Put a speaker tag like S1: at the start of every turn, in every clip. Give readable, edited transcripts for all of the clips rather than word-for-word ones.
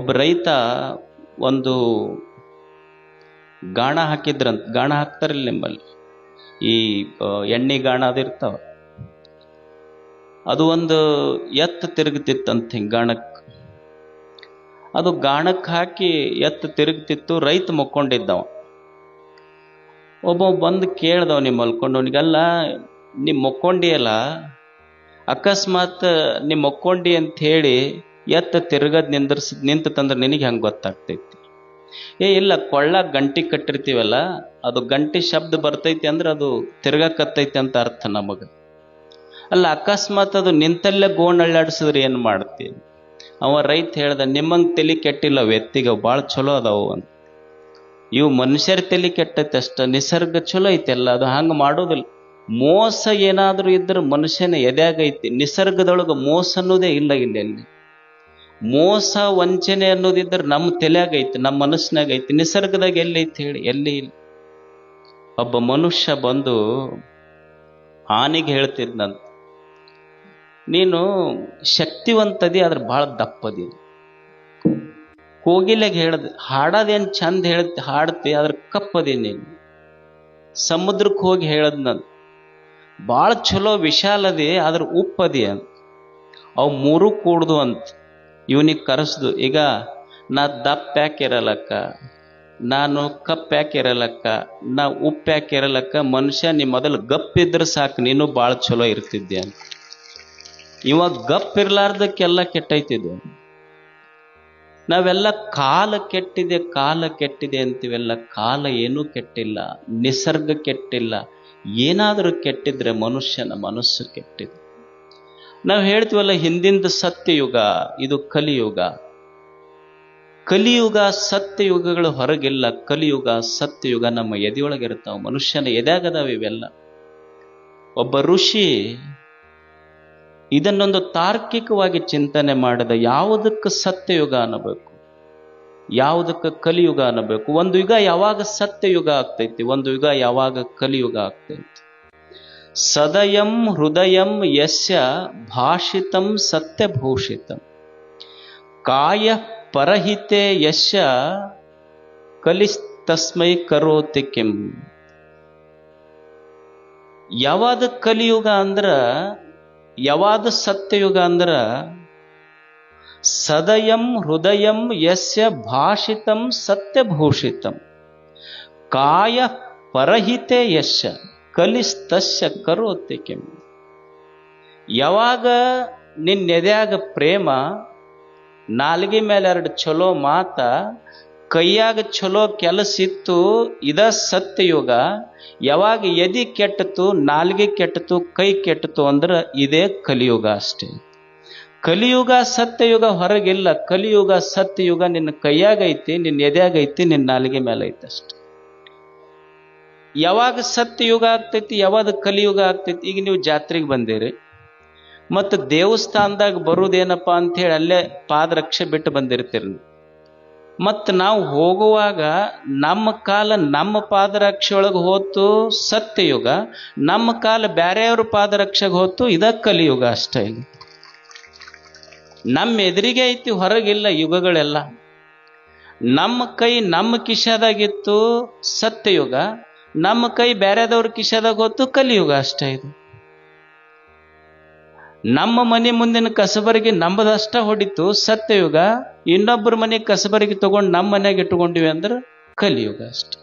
S1: ಒಬ್ಬ ರೈತ ಒಂದು ಗಾಣ ಹಾಕಿದ್ರಂತ. ಗಾಣ ಹಾಕ್ತಾರಿಲ್ಲ ನಿಮ್ಮಲ್ಲಿ, ಈ ಎಣ್ಣೆ ಗಾಣ ಅದಿರ್ತಾವ. ಅದು ಒಂದು ಎತ್ತು ತಿರುಗ್ತಿತ್ತಂತ ಹಿಂಗೆ ಗಾಣಕ್ಕೆ. ಅದು ಗಾಣಕ್ಕೆ ಹಾಕಿ ಎತ್ತು ತಿರುಗ್ತಿತ್ತು. ರೈತ ಮಕ್ಕೊಂಡಿದ್ದವ. ಒಬ್ಬ ಬಂದು ಕೇಳ್ದವ, ನಿಮ್ಮ ಮಲ್ಕೊಂಡವನಿಗಲ್ಲ, ನಿಮ್ಮ ಮಕ್ಕೊಂಡಿಯಲ್ಲ, ಅಕಸ್ಮಾತ್ ನಿಮ್ಮ ಮಕ್ಕೊಂಡಿ ಅಂತ ಹೇಳಿ ಎತ್ತ ತಿರುಗದ್ ನಿಂತು ತಂದ್ರೆ ನಿನಗೆ ಹೆಂಗೆ ಗೊತ್ತಾಗ್ತೈತಿ? ಇಲ್ಲ, ಕೊಳ್ಳಾಗ ಗಂಟಿ ಕಟ್ಟಿರ್ತೀವಲ್ಲ, ಅದು ಗಂಟಿ ಶಬ್ದ ಬರ್ತೈತಿ ಅಂದ್ರೆ ಅದು ತಿರ್ಗಕತ್ತೈತಿ ಅಂತ ಅರ್ಥ ನಮಗೆ. ಅಲ್ಲ, ಅಕಸ್ಮಾತ್ ಅದು ನಿಂತಲ್ಲೇ ಗೋಣ್ ಅಳ್ಳಾಡಿಸಿದ್ರೆ ಏನು ಮಾಡ್ತೀವಿ? ಅವ ರೈತ ಹೇಳ್ದ, ನಿಮ್ಮಂಗೆ ತಲೆ ಕೆಟ್ಟಿಲ್ಲ ಎತ್ತಿಗೆ, ಭಾಳ ಚಲೋ ಅದಾವು ಅಂತ. ಇವು ಮನುಷ್ಯರ ತಲೆ ಕೆಟ್ಟೈತೆ ಅಷ್ಟ, ನಿಸರ್ಗ ಚಲೋ ಐತೆಲ್ಲ, ಅದು ಹಂಗೆ ಮಾಡೋದಿಲ್ಲ. ಮೋಸ ಏನಾದರೂ ಇದ್ರೆ ಮನುಷ್ಯನ ಎದ್ಯಾಗೈತಿ. ನಿಸರ್ಗದೊಳಗೆ ಮೋಸ ಅನ್ನೋದೇ ಇಲ್ಲ. ಇಲ್ಲಿ ಮೋಸ ವಂಚನೆ ಅನ್ನೋದಿದ್ರೆ ನಮ್ಮ ತಲೆಯಾಗೈತಿ, ನಮ್ಮ ಮನಸ್ಸಿನಾಗೈತಿ. ನಿಸರ್ಗದಾಗ ಎಲ್ಲೈತಿ ಹೇಳಿ? ಎಲ್ಲಿ ಇಲ್ಲ. ಒಬ್ಬ ಮನುಷ್ಯ ಬಂದು ಆನೆಗೆ ಹೇಳ್ತಿದ್ನಂತ, ನೀನು ಶಕ್ತಿವಂತದಿ, ಆದ್ರೆ ಭಾಳ ದಪ್ಪದಿ. ಕೋಗಿಲೆಗೆ ಹೇಳ್ದ, ಹಾಡೋದೇನು ಚಂದ ಹಾಡ್ತಿ, ಆದ್ರೆ ಕಪ್ಪದಿ ನೀನು. ಸಮುದ್ರಕ್ಕೆ ಹೋಗಿ ಹೇಳದ್ನಂತ, ಭಾಳ ಚಲೋ ವಿಶಾಲದಿ, ಆದ್ರೆ ಉಪ್ಪದಿ ಅಂತ. ಅವು ಮೂರು ಕೂಡ್ದು ಅಂತ. ಇವನಿಗೆ ಕರೆಸ್ದು, ಈಗ ನಾ ದಪ್ಪ ಯಾಕಿರಲಕ್ಕ, ನಾನು ಕಪ್ ಯಾಕಿರಲಕ್ಕ, ನಾ ಉಪ್ಪು ಯಾಕಿರಲಕ್ಕ, ಮನುಷ್ಯ ನೀ ಮೊದಲು ಗಪ್ಪಿದ್ರೆ ಸಾಕು, ನೀನು ಭಾಳ ಚಲೋ ಇರ್ತಿದ್ದೆ ಅಂತ. ಇವಾಗ ಗಪ್ ಇರ್ಲಾರ್ದಕ್ಕೆಲ್ಲ ಕೆಟ್ಟೈತಿದ್ವು. ನಾವೆಲ್ಲ ಕಾಲ ಕೆಟ್ಟಿದೆ, ಕಾಲ ಕೆಟ್ಟಿದೆ ಅಂತೀವೆಲ್ಲ. ಕಾಲ ಏನೂ ಕೆಟ್ಟಿಲ್ಲ, ನಿಸರ್ಗ ಕೆಟ್ಟಿಲ್ಲ. ಏನಾದರೂ ಕೆಟ್ಟಿದ್ರೆ ಮನುಷ್ಯನ ಮನಸ್ಸು ಕೆಟ್ಟಿದೆ. ನಾವು ಹೇಳ್ತೀವಲ್ಲ, ಹಿಂದಿಂದ ಸತ್ಯಯುಗ, ಇದು ಕಲಿಯುಗ. ಕಲಿಯುಗ ಸತ್ಯಯುಗಗಳು ಹೊರಗಿಲ್ಲ. ಕಲಿಯುಗ ಸತ್ಯಯುಗ ನಮ್ಮ ಎದೆಯೊಳಗಿರ್ತಾವ, ಮನುಷ್ಯನ ಎದೆಯಾಗದಾವ ಇವೆಲ್ಲ. ಒಬ್ಬ ಋಷಿ ಇದನ್ನೊಂದು ತಾರ್ಕಿಕವಾಗಿ ಚಿಂತನೆ ಮಾಡಿದ. ಯಾವುದಕ್ಕೆ ಸತ್ಯಯುಗ ಅನ್ನಬೇಕು, ಯಾವುದಕ್ಕೆ ಕಲಿಯುಗ ಅನ್ನಬೇಕು? ಒಂದು ಯುಗ ಯಾವಾಗ ಸತ್ಯಯುಗ ಆಗ್ತೈತಿ, ಒಂದು ಯುಗ ಯಾವಾಗ ಕಲಿಯುಗ ಆಗ್ತೈತಿ. ಸದಯಂ ಹೃದಯಂ ಯಸ್ಯ ಭಾಷಿತಂ ಸತ್ಯಭೂಷಿತಂ ಕಾಯ ಪರಹಿತೆ ಯಸ್ಯ ಕಲಿಸ್ತಸ್ಮೈ ಕರೋತಿ ಕಿಂ. ಯಾವಾದ ಕಲಿಯುಗ ಅಂದ್ರ, ಯಾವಾದ ಸತ್ಯಯುಗ ಅಂದ್ರ, ಸದಯಂ ಹೃದಯಂ ಯಸ್ಯ ಭಾಷಿತಂ ಸತ್ಯಭೂಷಿತಂ ಕಾಯ ಪರಹಿತೆ ಯಸ್ಯ ಕಲಿಸ್ತಸ್ಯ ಕರೋತಿ ಕಿಂ. ಯಾವಾಗ ನಿನ್ನೆದ್ಯಾಗ ಪ್ರೇಮ, ನಾಲ್ಗೆ ಮೇಲೆ ಎರಡು ಚಲೋ ಮಾತ, ಕೈಯಾಗ ಚಲೋ ಕೆಲಸ ಇತ್ತು, ಇದ ಸತ್ಯಯುಗ. ಯಾವಾಗ ಎದಿ ಕೆಟ್ಟಿತು, ನಾಲ್ಗೆ ಕೆಟ್ಟಿತು, ಕೈ ಕೆಟ್ಟಿತು ಅಂದ್ರೆ ಇದೇ ಕಲಿಯುಗ ಅಷ್ಟೇ. ಕಲಿಯುಗ ಸತ್ಯಯುಗ ಹೊರಗಿಲ್ಲ. ಕಲಿಯುಗ ಸತ್ಯಯುಗ ನಿನ್ನ ಕೈಯಾಗೈತಿ, ನಿನ್ನ ಎದ್ಯಾಗೈತಿ, ನಿನ್ನ ನಾಲ್ಗೆ ಮೇಲೆ ಐತಿ ಅಷ್ಟೆ. ಯಾವಾಗ ಸತ್ಯಯುಗ ಆಗ್ತೈತಿ, ಯಾವಾಗ ಕಲಿಯುಗ ಆಗ್ತೈತಿ? ಈಗ ನೀವು ಜಾತ್ರೆಗೆ ಬಂದಿರಿ, ಮತ್ತು ದೇವಸ್ಥಾನದಾಗ ಬರುವುದೇನಪ್ಪ ಅಂಥೇಳಿ ಅಲ್ಲೇ ಪಾದರಕ್ಷೆ ಬಿಟ್ಟು ಬಂದಿರ್ತೀರಿ. ಮತ್ತು ನಾವು ಹೋಗುವಾಗ ನಮ್ಮ ಕಾಲ ನಮ್ಮ ಪಾದರಕ್ಷೆ ಒಳಗೆ ಹೋತು ಸತ್ಯಯುಗ, ನಮ್ಮ ಕಾಲ ಬೇರೆಯವ್ರ ಪಾದರಕ್ಷೆಗೆ ಹೋತು ಇದ ಕಲಿಯುಗ ಅಷ್ಟೇ. ಇಲ್ಲಿ ನಮ್ಮ ಎದುರಿಗೆ ಐತಿ, ಹೊರಗಿಲ್ಲ ಯುಗಗಳೆಲ್ಲ. ನಮ್ಮ ಕೈ ನಮ್ಮ ಕಿಶದಾಗಿತ್ತು ಸತ್ಯಯುಗ, ನಮ್ಮ ಕೈ ಬೇರೆದವ್ರ ಕಿಶದಾಗ ಹೋತು ಕಲಿಯುಗ ಅಷ್ಟೇ. ಇದು ನಮ್ಮ ಮನೆ ಮುಂದಿನ ಕಸಬರಿಗೆ ನಮ್ಮದಷ್ಟ ಹೊಡಿತು ಸತ್ಯಯುಗ, ಇನ್ನೊಬ್ಬರ ಮನೆ ಕಸಬರಿಗೆ ತಗೊಂಡು ನಮ್ಮ ಮನೆಯಾಗ ಇಟ್ಟುಕೊಂಡಿವಿ ಅಂದ್ರೆ ಕಲಿಯುಗ ಅಷ್ಟೆ.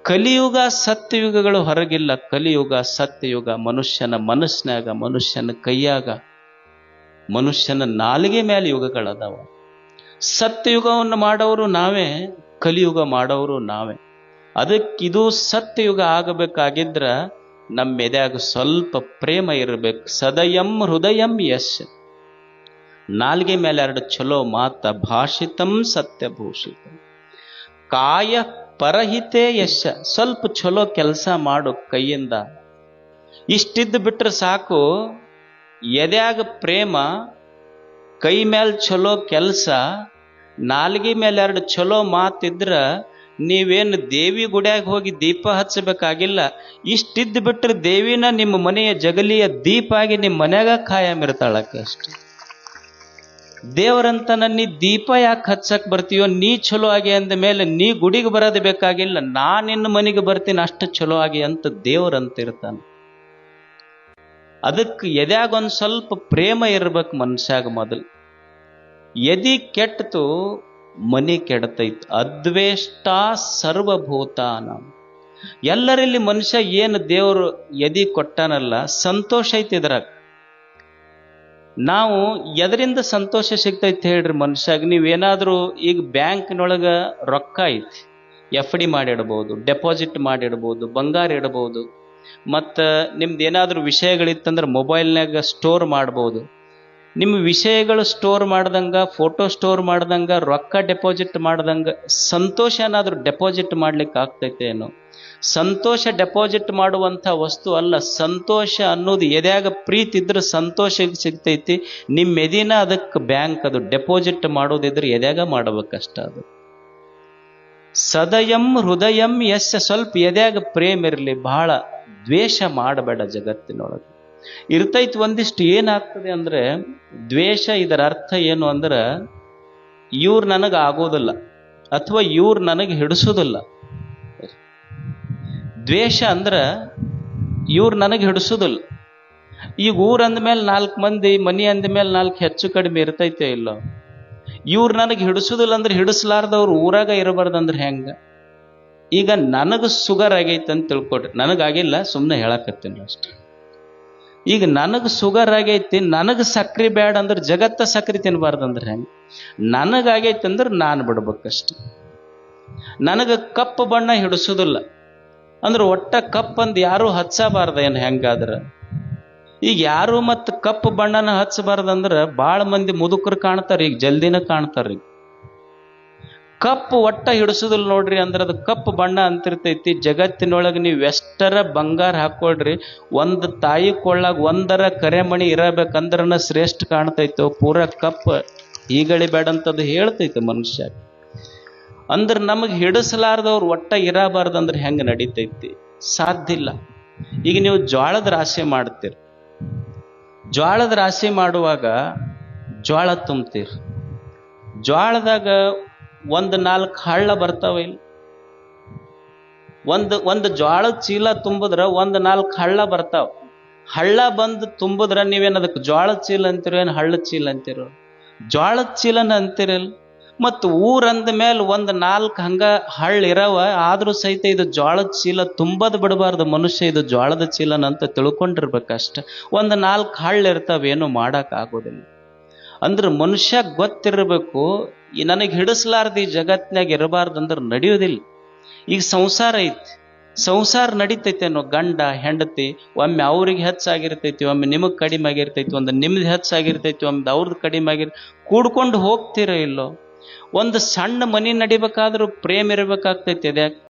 S1: ಕಲಿಯುಗ ಸತ್ಯಯುಗಗಳು ಹೊರಗಿಲ್ಲ. ಕಲಿಯುಗ ಸತ್ಯಯುಗ ಮನುಷ್ಯನ ಮನಸ್ಸಿನಾಗ, ಮನುಷ್ಯನ ಕೈಯಾಗ, ಮನುಷ್ಯನ ನಾಲಿಗೆ ಮೇಲೆ ಯುಗಗಳದಾವ. ಸತ್ಯಯುಗವನ್ನು ಮಾಡೋರು ನಾವೇ, ಕಲಿಯುಗ ಮಾಡೋರು ನಾವೇ. ಅದಕ್ಕಿದು ಸತ್ಯಯುಗ ಆಗಬೇಕಾಗಿದ್ರ ನಮ್ಮ ಎದ್ಯಾಗ ಸ್ವಲ್ಪ ಪ್ರೇಮ ಇರಬೇಕು. ಸದಯಂ ಹೃದಯಂ ಯಶ್, ನಾಲ್ಗೆ ಮೇಲೆ ಎರಡು ಚಲೋ ಮಾತ, ಭಾಷಿತಂ ಸತ್ಯಭೂಷಿತಂ ಕಾಯ ಪರಹಿತೆ ಯಶ, ಸ್ವಲ್ಪ ಚಲೋ ಕೆಲಸ ಮಾಡು ಕೈಯಿಂದ. ಇಷ್ಟಿದ್ದು ಬಿಟ್ರೆ ಸಾಕು. ಎದ್ಯಾಗ ಪ್ರೇಮ, ಕೈ ಮೇಲೆ ಚಲೋ ಕೆಲಸ, ನಾಲ್ಗೆ ಮೇಲೆ ಎರಡು ಚಲೋ ಮಾತಿದ್ರ ನೀವೇನು ದೇವಿ ಗುಡಿಯಾಗ ಹೋಗಿ ದೀಪ ಹಚ್ಚಬೇಕಾಗಿಲ್ಲ. ಇಷ್ಟಿದ್ದು ಬಿಟ್ಟರೆ ದೇವಿನ ನಿಮ್ಮ ಮನೆಯ ಜಗಲಿಯ ದೀಪ ಆಗಿ ನಿಮ್ಮ ಮನ್ಯಾಗ ಖಾಯಂ ಇರ್ತಾಳಕ್ಕೆ ಅಷ್ಟೆ. ದೇವರಂತನ ನೀ ದೀಪ ಯಾಕೆ ಹಚ್ಚಕ್ ಬರ್ತೀಯೋ, ನೀ ಚಲೋ ಆಗಿ ಅಂದ ಮೇಲೆ ನೀ ಗುಡಿಗೆ ಬರೋದು ಬೇಕಾಗಿಲ್ಲ, ನಾ ನಿನ್ನ ಮನೆಗೆ ಬರ್ತೀನಿ ಅಷ್ಟು ಚಲೋ ಆಗಿ ಅಂತ ದೇವರಂತಿರ್ತಾನೆ. ಅದಕ್ಕೆ ಎದ್ಯಾಗ ಒಂದು ಸ್ವಲ್ಪ ಪ್ರೇಮ ಇರ್ಬೇಕು ಮನುಷ್ಯಾಗ. ಮೊದಲು ಎದಿ ಕೆಟ್ಟತು ಮನಿ ಕೆಡತೈತಿ. ಅದ್ವೇಷ್ಟ ಸರ್ವಭೂತಾನ. ಎಲ್ಲರಲ್ಲಿ ಮನುಷ್ಯ ಏನು ದೇವರು ಎದಿ ಕೊಟ್ಟಾನಲ್ಲ, ಸಂತೋಷ ಐತಿ ಇದ್ರಾಗ. ನಾವು ಎದರಿಂದ ಸಂತೋಷ ಸಿಗ್ತೈತಿ ಹೇಳ್ರಿ ಮನುಷ್ಯಾಗ? ನೀವೇನಾದ್ರೂ ಈಗ ಬ್ಯಾಂಕ್ನೊಳಗ ರೊಕ್ಕ ಐತಿ, FD ಮಾಡಿಡ್ಬೋದು, ಡೆಪಾಸಿಟ್ ಮಾಡಿಡ್ಬೋದು, ಬಂಗಾರ ಇಡ್ಬೋದು, ಮತ್ತು ನಿಮ್ದು ಏನಾದರೂ ವಿಷಯಗಳಿತ್ತಂದ್ರೆ ಮೊಬೈಲ್ನಾಗ ಸ್ಟೋರ್ ಮಾಡ್ಬೋದು. ನಿಮ್ಮ ವಿಷಯಗಳು ಸ್ಟೋರ್ ಮಾಡ್ದಂಗ, ಫೋಟೋ ಸ್ಟೋರ್ ಮಾಡ್ದಂಗ, ರೊಕ್ಕ ಡೆಪಾಸಿಟ್ ಮಾಡ್ದಂಗ ಸಂತೋಷ ಏನಾದರೂ ಡೆಪಾಸಿಟ್ ಮಾಡ್ಲಿಕ್ಕೆ ಆಗ್ತೈತೆ ಏನೋ? ಸಂತೋಷ ಡೆಪಾಸಿಟ್ ಮಾಡುವಂಥ ವಸ್ತು ಅಲ್ಲ. ಸಂತೋಷ ಅನ್ನೋದು ಎದ್ಯಾಗ ಪ್ರೀತಿ ಇದ್ರೆ ಸಂತೋಷ ಸಿಗ್ತೈತಿ. ನಿಮ್ಮ ಎದಿನ ಅದಕ್ಕೆ ಬ್ಯಾಂಕ್. ಅದು ಡೆಪಾಸಿಟ್ ಮಾಡೋದಿದ್ರೆ ಎದ್ಯಾಗ ಮಾಡ್ಬೇಕಷ್ಟ. ಅದು ಸದಯಂ ಹೃದಯಂ ಯಶ. ಸ್ವಲ್ಪ ಎದ್ಯಾಗ ಪ್ರೇಮ ಇರಲಿ, ಬಹಳ ದ್ವೇಷ ಮಾಡಬೇಡ. ಜಗತ್ತಿನೊಳಗೆ ಇರ್ತೈತಿ ಒಂದಿಷ್ಟು. ಏನಾಗ್ತದೆ ಅಂದ್ರೆ ದ್ವೇಷ, ಇದರ ಅರ್ಥ ಏನು ಅಂದ್ರೆ ಇವ್ರು ನನಗೆ ಆಗೋದಿಲ್ಲ ಅಥವಾ ಇವ್ರು ನನಗೆ ಹಿಡಿಸೋದಿಲ್ಲ. ದ್ವೇಷ ಅಂದ್ರೆ ಇವ್ರು ನನಗೆ ಹಿಡಿಸೋದಿಲ್ಲ. ಈಗ ಊರು ಅಂದಮೇಲೆ 4 ಮಂದಿ, ಮನಿ ಅಂದಮೇಲೆ 4 ಹೆಚ್ಚು ಕಡಿಮೆ ಇರ್ತೈತೆ ಇಲ್ಲ? ಇವ್ರು ನನಗೆ ಹಿಡಿಸೋದಿಲ್ಲ ಅಂದ್ರೆ ಹಿಡಿಸ್ಲಾರ್ದವ್ರು ಊರಾಗ ಇರಬಾರ್ದಂದ್ರೆ ಹೆಂಗ? ಈಗ ನನಗೆ ಶುಗರ್ ಆಗೈತೆ ಅಂತ ತಿಳ್ಕೊಡ್ರಿ, ನನಗಾಗಿಲ್ಲ, ಸುಮ್ಮನೆ ಹೇಳಕತ್ತೀನಿ ಅಷ್ಟೆ. ಈಗ ನನಗೆ ಶುಗರ್ ಆಗೈತಿ, ನನಗೆ ಸಕ್ರೆ ಬೇಡ ಅಂದ್ರೆ ಜಗತ್ತ ಸಕ್ರೆ ತಿನ್ನಬಾರ್ದಂದ್ರೆ ಹೆಂಗೆ? ನನಗಾಗೈತಿ ಅಂದ್ರೆ ನಾನು ಬಿಡ್ಬೇಕಷ್ಟೆ. ನನಗೆ ಕಪ್ಪು ಬಣ್ಣ ಹಿಡಿಸೋದಿಲ್ಲ ಅಂದ್ರೆ ಒಟ್ಟ ಕಪ್ಪಂದು ಯಾರೂ ಹಚ್ಚಬಾರ್ದ ಏನು? ಹೆಂಗಾದ್ರೆ ಈಗ ಯಾರು ಮತ್ತು ಕಪ್ಪು ಬಣ್ಣನ ಹಚ್ಚಬಾರ್ದಂದ್ರೆ ಭಾಳ ಮಂದಿ ಮುದುಕರು ಕಾಣ್ತಾರೆ, ಈಗ ಜಲ್ದಿನ ಕಾಣ್ತಾರೆ. ಕಪ್ಪು ಒಟ್ಟ ಹಿಡಿಸೋದಿಲ್ಲ ನೋಡ್ರಿ ಅಂದ್ರೆ ಅದು ಕಪ್ಪು ಬಣ್ಣ ಅಂತಿರ್ತೈತಿ. ಜಗತ್ತಿನೊಳಗೆ ನೀವು ಎಷ್ಟರ ಬಂಗಾರ ಹಾಕೊಳ್ರಿ, ಒಂದು ತಾಯಿ ಕೊಳ್ಳಾಗ ಒಂದರ ಕರೆಮಣಿ ಇರಬೇಕಂದ್ರನ ಶ್ರೇಷ್ಠ ಕಾಣ್ತೈತೋ, ಪೂರ ಕಪ್ಪು ಈಗಳಿ ಬೇಡಂತದ್ದು ಹೇಳ್ತೈತೆ ಮನುಷ್ಯ. ಅಂದ್ರೆ ನಮಗೆ ಹಿಡಿಸಲಾರ್ದವ್ರು ಒಟ್ಟ ಇರಬಾರ್ದಂದ್ರೆ ಹೆಂಗೆ ನಡೀತೈತಿ? ಸಾಧ್ಯ ಇಲ್ಲ. ಈಗ ನೀವು ಜ್ವಾಳದ ರಾಶಿ ಮಾಡ್ತೀರಿ, ಜ್ವಾಳದ ರಾಶಿ ಮಾಡುವಾಗ ಜ್ವಾಳ ತುಂಬ್ತೀರಿ. ಜ್ವಾಳದಾಗ 1-4 ಹಳ್ಳ ಬರ್ತಾವ ಇಲ್ಲ? ಒಂದು ಜ್ವಾಳದ ಚೀಲ ತುಂಬಿದ್ರೆ 1-4 ಹಳ್ಳ ಬರ್ತಾವ. ಹಳ್ಳ ಬಂದು ತುಂಬಿದ್ರೆ ನೀವೇನು ಅದಕ್ಕೆ ಜ್ವಾಳದ ಚೀಲ ಅಂತೀರೋ ಏನು ಹಳ್ಳದ ಚೀಲ ಅಂತೀರೋ? ಜ್ವಾಳದ ಚೀಲನ ಅಂತಿರಲ್ಲ. ಮತ್ತು ಊರಂದ ಮೇಲೆ 1-4 ಹಂಗ ಹಳ್ಳ ಇರವ, ಆದ್ರೂ ಸಹಿತ ಇದು ಜ್ವಾಳದ ಚೀಲ ತುಂಬದ್ ಬಿಡಬಾರ್ದು ಮನುಷ್ಯ, ಇದು ಜ್ವಾಳದ ಚೀಲನ ಅಂತ ತಿಳ್ಕೊಂಡಿರ್ಬೇಕಷ್ಟ. 1-4 ಹಳ್ಳ ಇರ್ತಾವ, ಏನು ಮಾಡಕ್ ಆಗೋದಿಲ್ಲ. ಅಂದ್ರೆ ಮನುಷ್ಯ ಗೊತ್ತಿರಬೇಕು, ನನಗೆ ಹಿಡಿಸ್ಲಾರ್ದು ಈ ಜಗತ್ನಾಗ ಇರಬಾರ್ದಂದ್ರೆ ನಡೆಯೋದಿಲ್ಲ. ಈಗ ಸಂಸಾರ ಐತಿ, ಸಂಸಾರ ನಡೀತೈತೆ ಅನ್ನೋ ಗಂಡ ಹೆಂಡತಿ, ಒಮ್ಮೆ ಅವ್ರಿಗೆ ಹೆಚ್ಚಾಗಿರ್ತೈತಿ, ಒಮ್ಮೆ ನಿಮಗೆ ಕಡಿಮೆ ಆಗಿರ್ತೈತಿ, ಒಂದು ನಿಮ್ದು ಹೆಚ್ಚಾಗಿರ್ತೈತಿ, ಒಮ್ಮೆ ಅವ್ರದ್ದು ಕಡಿಮೆ ಕೂಡ್ಕೊಂಡು ಹೋಗ್ತಿರೋ ಇಲ್ಲೋ? ಒಂದು ಸಣ್ಣ ಮನೆ ನಡಿಬೇಕಾದ್ರೂ ಪ್ರೇಮ ಇರಬೇಕಾಗ್ತೈತಿ. ಅದ್ಯಾಕೆ?